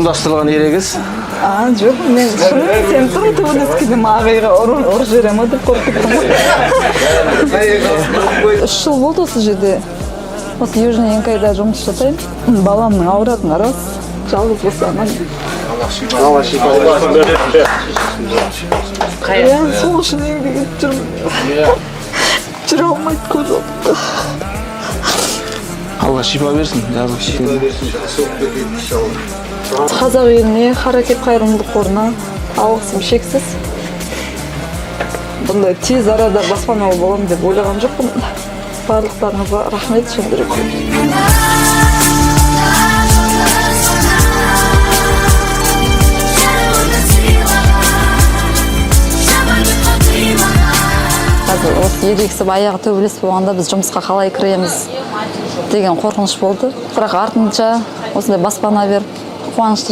ұйымдастырылған ерегіс. Жоқ, мен шынымен сен тұрып төбелескенде мағайға ұрып жібере ма деп қорқып кеттім ғой. 3 жыл болды осы жерде. Осы Южный Еңкайда жұмыс жасаймын. Баламның ауыратыны рас. Жалғыз босанған. Алла шипа Иә, сол үшін еңбек етіп жүрмін. Жүре алмайды көз алдымда. Алла шипа берсін. Қазақ еліне, Харекет қайырымдылық қорына алғысым шексіз. Бұндай тез арада баспаналы боламын деп ойлаған жоқпын. Барлықтарыңызға рахмет шын жүректен. Қазір осы ерегісіп аяғы төбелес болғанда біз жұмысқа қалай кіреміз деген қорқыныш болды. Бірақ артынша осындай баспана беріп қуанышты